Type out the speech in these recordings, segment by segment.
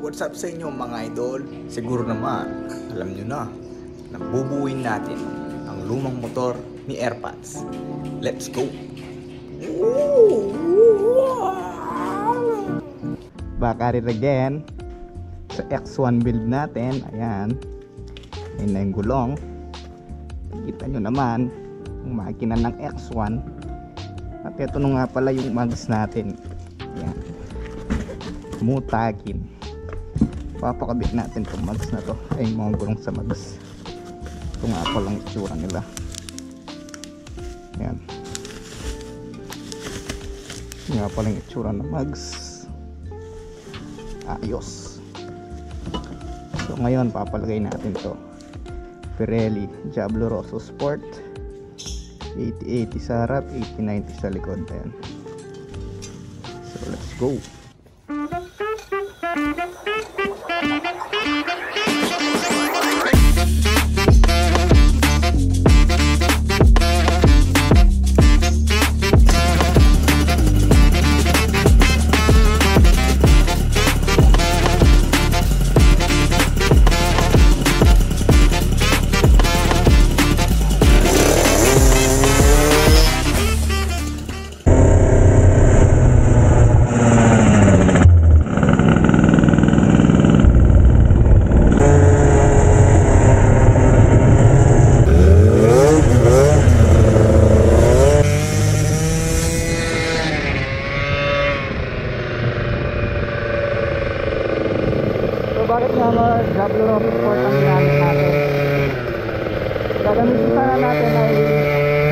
What's up sa inyo mga idol? Siguro naman, alam nyo na, bubuuin natin ang lumang motor ni Airpods. Let's go! Back at it again sa X1 build natin. Ayan, ayun na yung gulong. Kita nyo naman yung makina ng X1. At ito na nga pala yung mags natin. Ayan, Mutakin. Papakabit natin itong mags na to. Ay, mga gulong sa mags. Ito nga palang itsura nila. Ayan, ito nga palang itsura ng mags. Ayos. So ngayon papalagay natin to Pirelli Diablo Rosso Sport, 8080 sa harap, 8090 sa likod. Ayan. So let's go. Bakit nga Diablo Rosso Sport ang ginamit natin? Gagamitin sana natin ay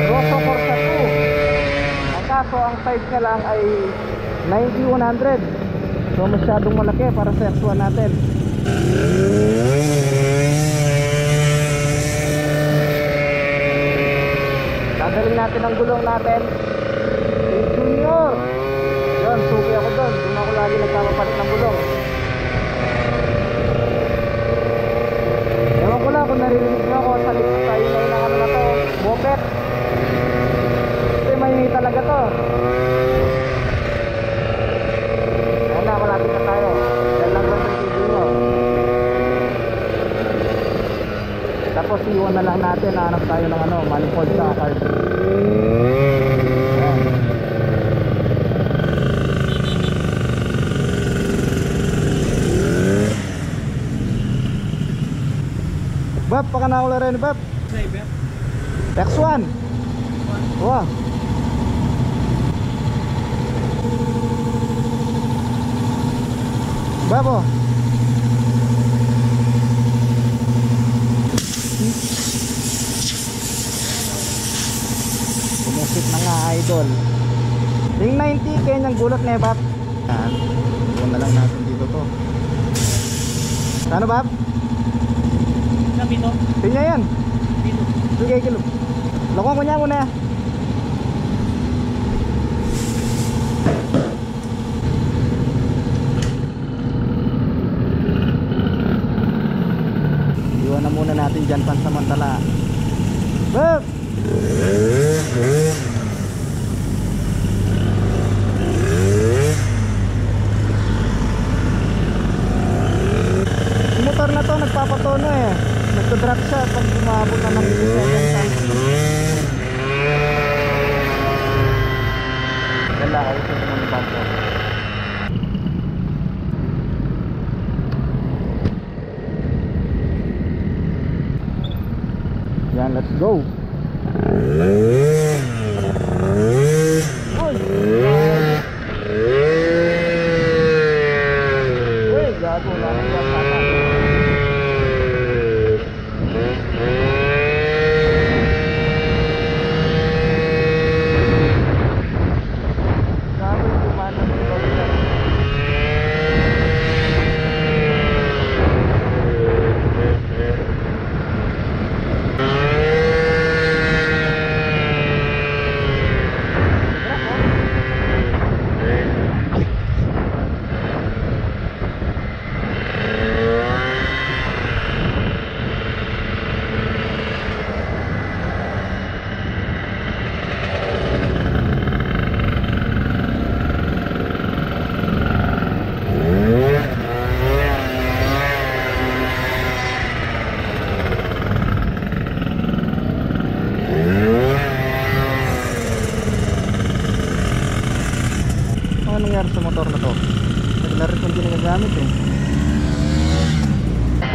Rosso Corsa 2. Ang kaso ang size niya lang ay 90-100. So masyadong malaki para sa X1 natin. Dadalhin natin ang gulong natin kay Junior. Yun, suki ako doon. Doon ako lagi nagkakapalit ng gulong. Ewan ko lang kung naririnig nyo ako sa likod tayo na yun ang ano na to, moped. Kasi may talaga to. Ayan na, malapit na tayo. Dahil lang lang sa video nyo. Tapos iwan na lang natin, nahanap tayo ng ano, manifold sa card. Ayan. Bab, baka na rin Bab. X1. Wah. Bab oh. Pumusik na nga idol. Yung 90 kanyang gulot na Bab. Yan. Iwan na lang natin dito to. Ano Bab? Dito? Pinya yan. Dito. Sige, kilo. Lokong ko niya muna. Iwan na muna natin dyan pansamantala. Beb! Yung motor na to nagpapatono eh. Nagto-drop siya pag umabot na ng 7 times. Gala kayo sa mga bangko. Yan, let's go. Uy, gago lang ang gata.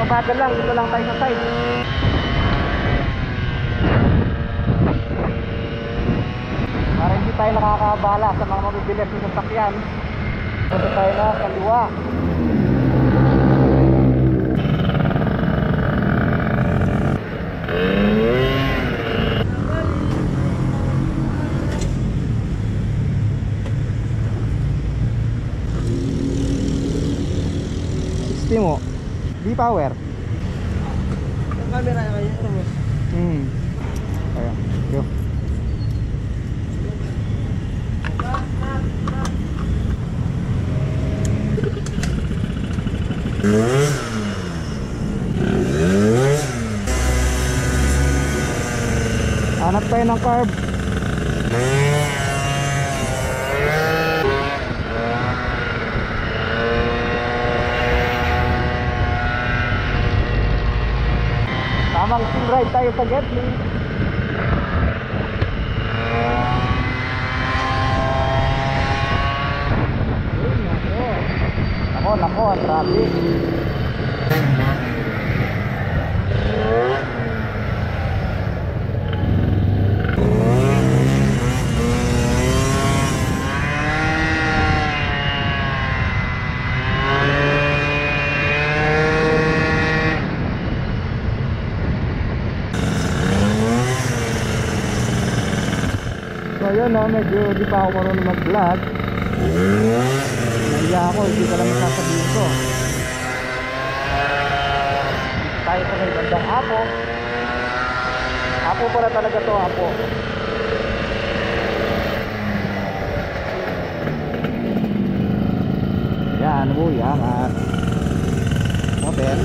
mabagal lang, dito lang tayo sa side. Para hindi tayo nakakabala sa mga mabibilis ng sasakyan. Punta tayo na kaliwa. Mo V-Power. Yung camera na kayo, Ramos. Ayan, yun. Hanap tayo ng carb. Tamang full ride tayo sa Getly. Nako, ang traffic. So yun no, medyo di pa ako marunong mag-vlog. Nahiya ako, hindi ko lang sasabihin ko. Tayo sa may bandang Apo. Apo pala talaga to, Apo. Yan, buyang at motel.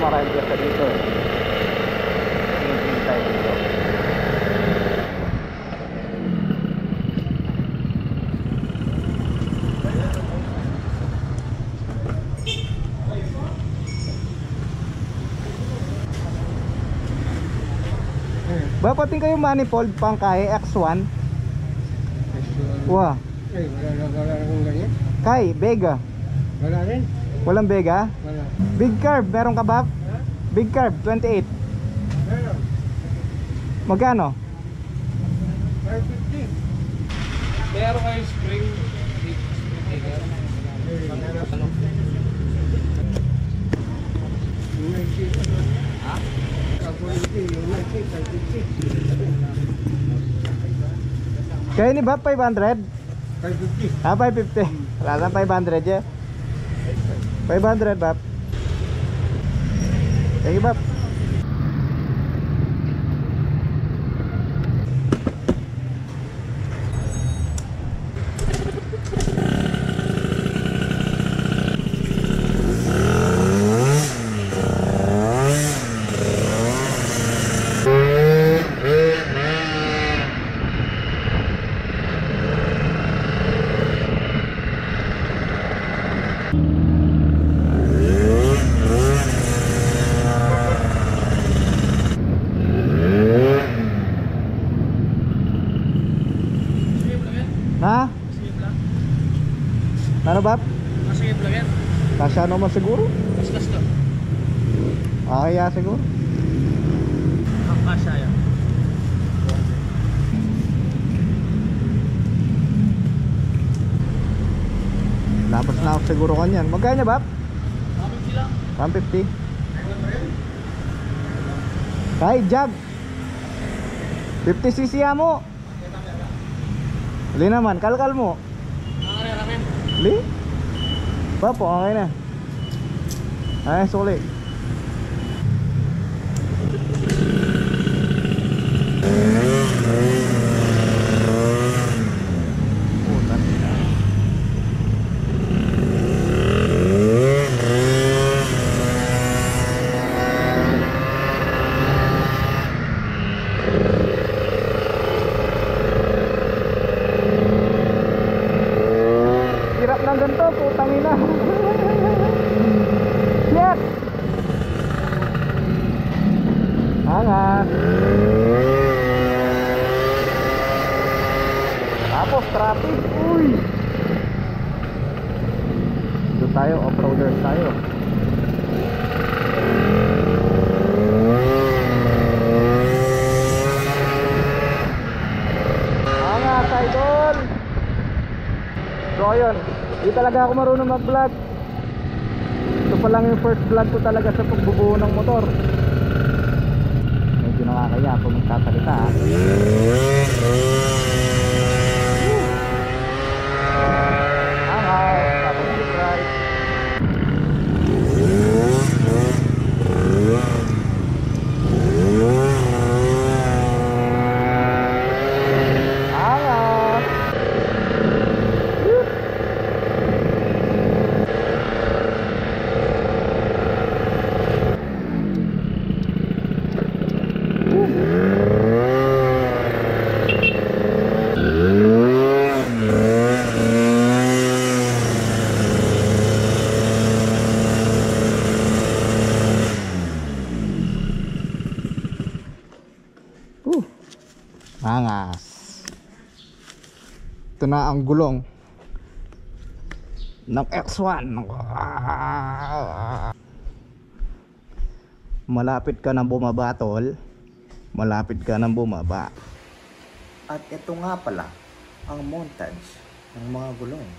Marami ka dito. Hinihintay dito. Bapating kayo manifold pang kay X1. Wah. Ay, wala akong ganyan. Kay Vega. Wala rin. Walang Vega? Wala. Big carb, meron ka ba? Big carb, 28. Meron. Magkano? 550. Meron kayo spring digger. Ano? Ha? Kaya ni Bob 500? 550. Ah, 550. Wala lang 500 ya. 500 Bob. Thank you Bob. Ha? Ano Bob? Masingit lang yan. Kasya naman siguro? Kaskas to. Kaya siguro. Ang kasya yan. Labas na ako siguro kanyan. Magkano niya Bob? 150 lang. 150. Kay Jag 50cc mo. Li naman, kalkal mo. Ang namin. Li? Papo, okay na. Ay, suli. Hirap ng ganito, putang ina. Shit! Angat. Tapos traffic. Uy. Dito tayo, off-roaders tayo. Angas, idol. So ayun, di talaga ako marunong mag-vlog. Ito pa lang yung first vlog ko talaga sa pagbubuo ng motor. Medyo nakakaya ako magsasalita. Angas, tapos right. Angas. Angas. Ito na ang gulong ng X1. Malapit ka nang bumaba, tol. Malapit ka nang bumaba. At ito nga pala ang montage ng mga gulong.